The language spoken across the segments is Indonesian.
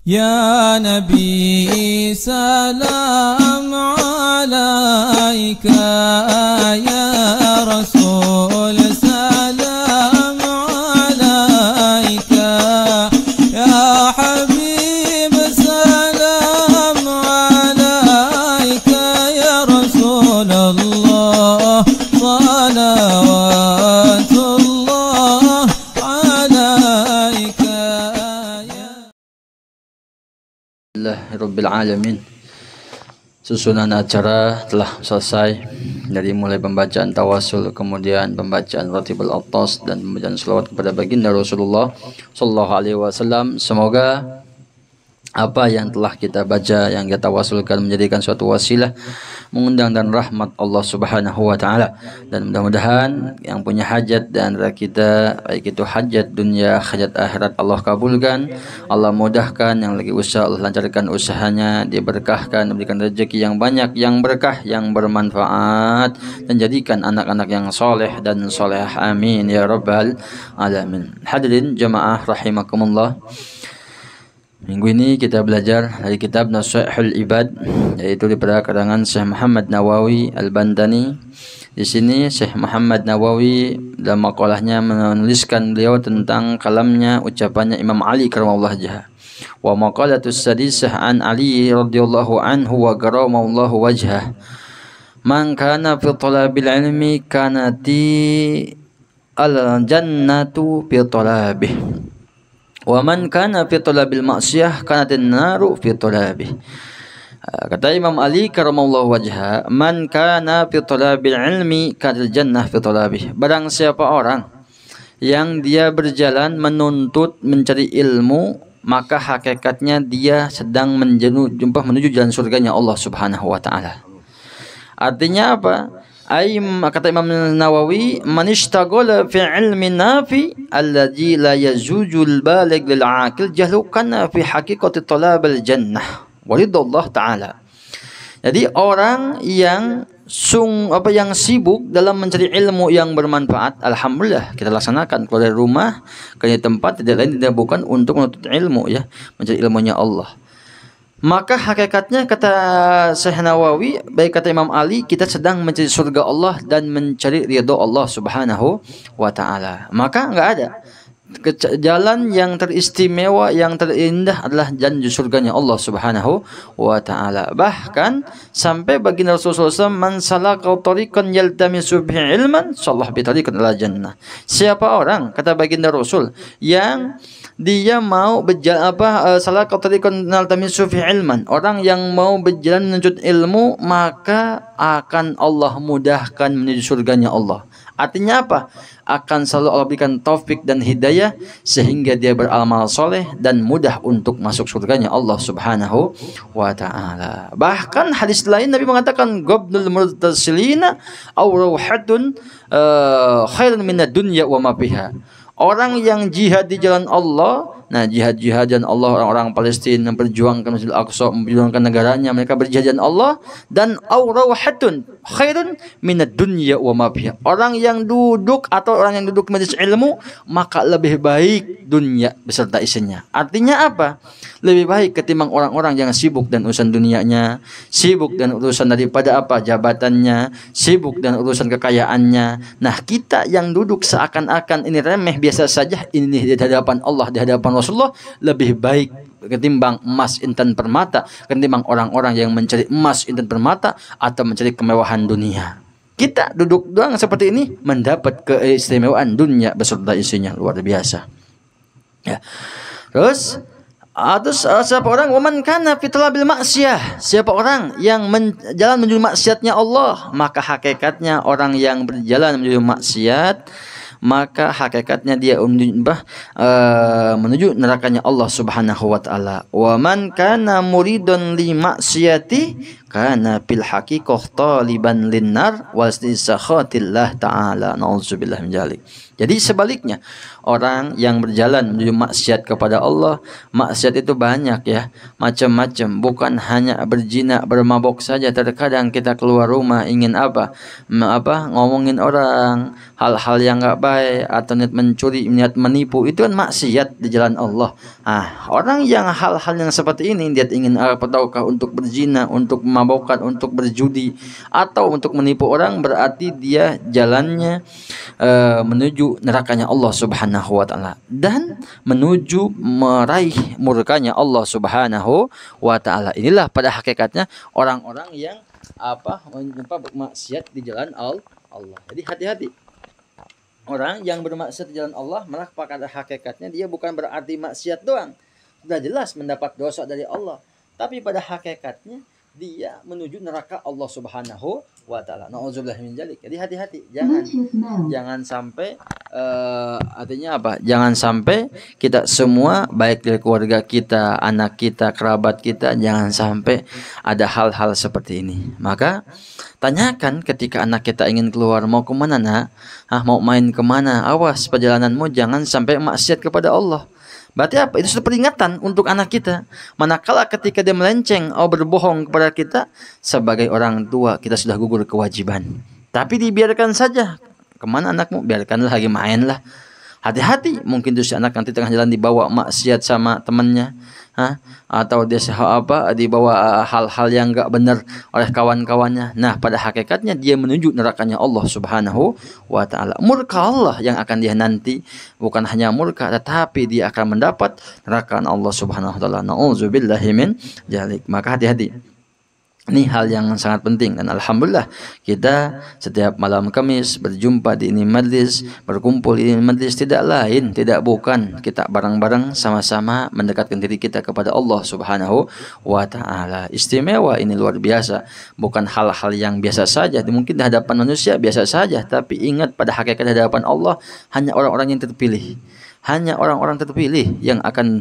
يا نبي سلام عليك، يا رسول سلام عليك، يا حبيب سلام عليك، يا رسول الله صلوات الله عليك. Rabbil Alamin. Susunan acara telah selesai, dari mulai pembacaan tawasul, kemudian pembacaan Ratibul Attas, dan pembacaan selawat kepada baginda Rasulullah Sallallahu Alaihi Wasallam. Semoga apa yang telah kita baca, yang kita tawasulkan menjadikan suatu wasilah mengundang dan rahmat Allah Subhanahu wa taala, dan mudah-mudahan yang punya hajat dan kita, baik itu hajat dunia, hajat akhirat, Allah kabulkan, Allah mudahkan. Yang lagi usaha, Allah lancarkan usahanya, diberkahkan, diberikan rezeki yang banyak, yang berkah, yang bermanfaat, dan jadikan anak-anak yang soleh dan soleh, amin ya rabbal alamin. Hadirin jamaah rahimakumullah, minggu ini kita belajar dari kitab Nasihatul Ibad, yaitu daripada karangan Syekh Muhammad Nawawi Al-Bandani. Di sini Syekh Muhammad Nawawi dalam makalahnya menuliskan beliau tentang kalamnya, ucapannya Imam Ali karamallahu wajhah. Wa maqalatus sadisah an Ali radhiyallahu anhu wa karamallahu wajhah. Man kana fi talabil ilmi kanati al-jannatu fi talabih. Wa man kana fi talabil ma'siyah kanatin naru fi talabih. Kata Imam Ali karamallahu wajha, man kana fi talabil ilmi kanal jannah fi talabih. Barang siapa orang yang dia berjalan menuntut mencari ilmu, maka hakikatnya dia sedang menuju jalan surganya Allah Subhanahu wa taala. Artinya apa? Kata Imam Nawawi, man ishtaghala fi ilmi nafi alladhi la yazujul baligh lil aqil jahlukan fi haqiqati talabal jannah walidallah taala. Jadi orang yang yang sibuk dalam mencari ilmu yang bermanfaat, alhamdulillah kita laksanakan keluar dari rumah ke tempat tidak lain tidak bukan untuk menuntut ilmu, ya, mencari ilmunya Allah. Maka hakikatnya kata Syekh Nawawi, baik kata Imam Ali, kita sedang mencari surga Allah dan mencari ridha Allah Subhanahu wa taala. Maka enggak ada jalan yang teristimewa, yang terindah adalah jalan surganya Allah Subhanahu wa taala. Bahkan sampai baginda Rasulullah SAW, man salaka tariqan yaltamisu bihi ilman sallallahu bi tariqan ila jannah. Siapa orang, kata baginda Rasul, yang dia mau berjalan salaka tariqan yaltamisu fihi ilman, orang yang mau berjalan menuntut ilmu, maka akan Allah mudahkan menuju surganya Allah. Artinya apa? Akan selalu Allah berikan taufik dan hidayah sehingga dia beramal soleh dan mudah untuk masuk surganya Allah Subhanahu wa taala. Bahkan hadis lain Nabi mengatakan, ghabnul murtasilina aw rawhatun khairun minad dunya wa ma fiha. Orang yang jihad di jalan Allah, nah jihad-jihadan Allah, orang-orang Palestina memperjuangkan Masjidil Aqsa, memperjuangkan negaranya, mereka berjihad di jalan Allah, dan awrawahatun khairun minad dunya wa ma fiha. Orang yang duduk atau orang yang duduk majelis ilmu, maka lebih baik dunia beserta isinya. Artinya apa? Lebih baik ketimbang orang-orang yang sibuk dan urusan dunianya, sibuk dan urusan daripada jabatannya, sibuk dan urusan kekayaannya. Nah, kita yang duduk seakan-akan ini remeh, biasa saja, ini di hadapan Allah, di hadapan Rasulullah, lebih baik ketimbang emas intan permata, ketimbang orang-orang yang mencari emas intan permata atau mencari kemewahan dunia. Kita duduk doang seperti ini mendapat keistimewaan dunia beserta isinya, luar biasa. Ya. Terus siapa orang, waman kana fi talabil maksiyah, siapa orang yang jalan menuju maksiatnya Allah, maka hakikatnya orang yang berjalan menuju maksiat, maka hakikatnya dia menuju nerakanya Allah Subhanahu wa taala. Wa man kana muridun li maksiyati kana fil haqiqah taliban linnar wa istisakhatillah ta'ala. Nauzubillah min dzalik. Jadi sebaliknya, orang yang berjalan menuju maksiat kepada Allah, maksiat itu banyak ya, macam-macam. Bukan hanya berzina, bermabok saja. Terkadang kita keluar rumah ingin apa, ngomongin orang, hal-hal yang nggak baik, atau niat mencuri, niat menipu, itu kan maksiat di jalan Allah. Orang yang hal-hal yang seperti ini, dia ingin tahukah untuk berzina, untuk memabokkan, untuk berjudi, atau untuk menipu orang, berarti dia jalannya menuju nerakanya Allah Subhanahu wa taala dan menuju meraih murkanya Allah Subhanahu wa taala. Inilah pada hakikatnya orang-orang yang bermaksiat di jalan Allah. Jadi hati-hati. Orang yang bermaksiat di jalan Allah, malah pada hakikatnya dia bukan berarti maksiat doang. Sudah jelas mendapat dosa dari Allah, tapi pada hakikatnya dia menuju neraka Allah Subhanahu wa taala. Nauzubillah min dzalik. Jadi hati-hati, jangan sampai artinya apa? Jangan sampai kita semua, baik dari keluarga kita, anak kita, kerabat kita, jangan sampai ada hal-hal seperti ini. Maka tanyakan ketika anak kita ingin keluar, mau kemana nak? Mau main kemana? Awas perjalananmu jangan sampai maksiat kepada Allah. Berarti apa? Itu sudah peringatan untuk anak kita. Manakala ketika dia melenceng atau berbohong kepada kita, sebagai orang tua kita sudah gugur kewajiban. Tapi dibiarkan saja. Kemana anakmu? Biarkanlah lagi main lah. Hati-hati, mungkin tuh si anak nanti tengah jalan dibawa maksiat sama temannya, atau dia dibawa hal-hal yang enggak benar oleh kawan-kawannya. Nah, pada hakikatnya dia menuju nerakanya Allah Subhanahu wa taala. Murka Allah yang akan dia nanti, bukan hanya murka, tetapi dia akan mendapat neraka Allah Subhanahu wa taala. Nauzubillahi min dzalik. Maka hati-hati. Ini hal yang sangat penting, dan alhamdulillah kita setiap malam Kamis berjumpa di ini majlis, berkumpul di ini majlis, tidak lain, tidak bukan kita bareng-bareng sama-sama mendekatkan diri kita kepada Allah Subhanahu wa taala. Istimewa ini, luar biasa. Bukan hal-hal yang biasa saja, mungkin di hadapan manusia biasa saja, tapi ingat pada hakikat di hadapan Allah hanya orang-orang yang terpilih. Hanya orang-orang terpilih yang akan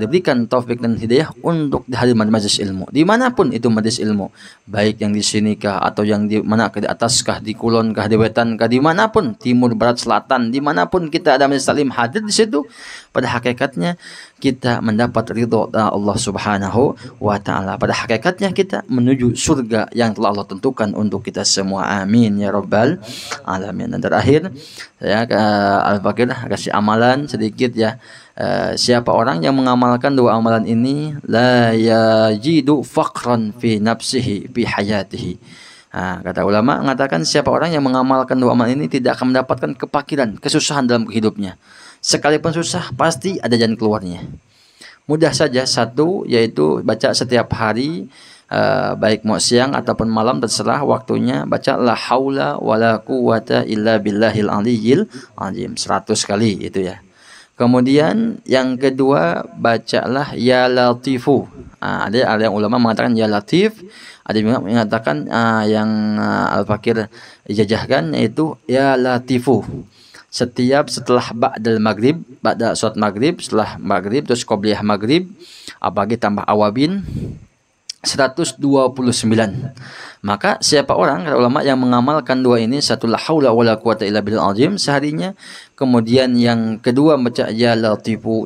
diberikan taufik dan hidayah untuk dihadir majlis ilmu. Dimanapun itu majlis ilmu, baik yang di sini kah, atau yang di mana, di atas kah, di kulon kah, di wetan kah, dimanapun, timur, barat, selatan, dimanapun kita ada majlis taklim, hadir di situ, pada hakikatnya kita mendapat ridho Allah Subhanahu wa taala. Pada hakikatnya kita menuju surga yang telah Allah tentukan untuk kita semua. Amin ya rabbal alamin. Dan terakhir, saya Al-Fakir kasih amalan sedikit ya. Siapa orang yang mengamalkan dua amalan ini, la yajidu faqran fi nafsihi fi hayatihi. Kata ulama mengatakan, siapa orang yang mengamalkan dua amalan ini tidak akan mendapatkan kepakiran, kesusahan dalam hidupnya. Sekalipun susah, pasti ada jalan keluarnya. Mudah saja, satu, yaitu baca setiap hari, baik mau siang ataupun malam, terserah waktunya, baca la haula wala quwata illa billahil aliyyil azim 100 kali itu ya. Kemudian yang kedua, bacalah ya latifu. Ada yang ulama mengatakan ya latif, ada juga mengatakan yang Al-Fakir ijazahkan, yaitu ya latifu. Setelah ba'dal maghrib, ba'da sholat maghrib, setelah maghrib, terus qobliyah maghrib, apalagi tambah awabin, 129. Maka siapa orang, kata ulama, yang mengamalkan dua ini, satu la haula wala quwata illa billahil azim seharinya, kemudian yang kedua baca ya latifu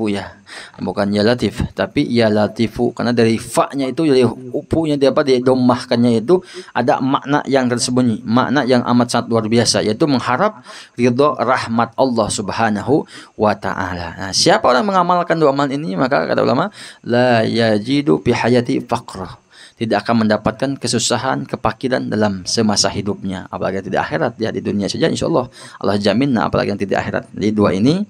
ya, bukan ya latif, tapi ya latifu, karena dari fa-nya itu, dari upunya dia dommahkannya itu ada makna yang tersembunyi, makna yang amat sangat luar biasa, yaitu mengharap ridho rahmat Allah Subhanahu wa taala. Nah, siapa orang mengamalkan dua amalan ini, maka kata ulama, la yajidu fi hayati faqra, tidak akan mendapatkan kesusahan, kepakiran dalam semasa hidupnya, apalagi tidak akhirat. Ya, di dunia saja insya Allah Allah jamin, apalagi yang tidak akhirat. Jadi dua ini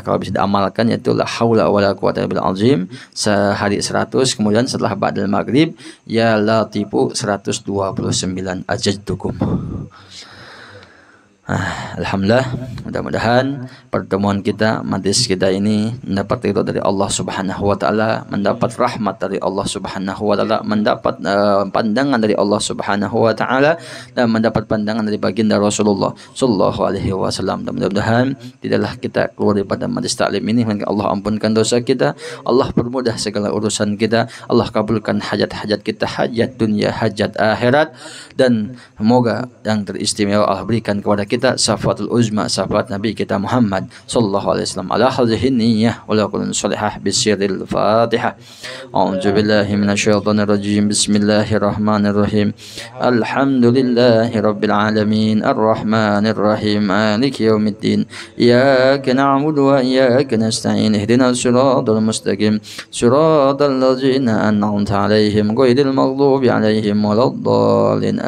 kalau bisa diamalkan, yaitu la haula wala quwata illa billahil azim sehari 100, kemudian setelah ba'dal maghrib ya latifu 129 ajadtukum. Alhamdulillah, mudah-mudahan pertemuan kita, majlis kita ini mendapat ridho dari Allah Subhanahu wa taala, mendapat rahmat dari Allah Subhanahu wa taala, mendapat pandangan dari Allah Subhanahu wa taala, dan mendapat pandangan dari baginda Rasulullah sallallahu alaihi wasallam. Dan mudah-mudahan tidaklah kita keluar daripada majlis taklim ini melainkan Allah ampunkan dosa kita, Allah permudah segala urusan kita, Allah kabulkan hajat-hajat kita, hajat dunia, hajat akhirat, dan semoga yang teristimewa Allah berikan kepada kita syafatul uzma, syafaat Nabi kita Muhammad sallallahu alaihi wasallam ala hadhihi niyyah wa lakum salihah bisirril Fatihah. A'udzu billahi minasyaitonir rajim. Bismillahirrahmanirrahim. Alhamdulillahi rabbil alamin arrahmanir rahim maliki yaumiddin. Iyyaka na'budu wa iyyaka nasta'in. Ihdinas siratal mustaqim. Siratal ladzina an'amta 'alaihim ghairil maghdubi 'alaihim waladdallin.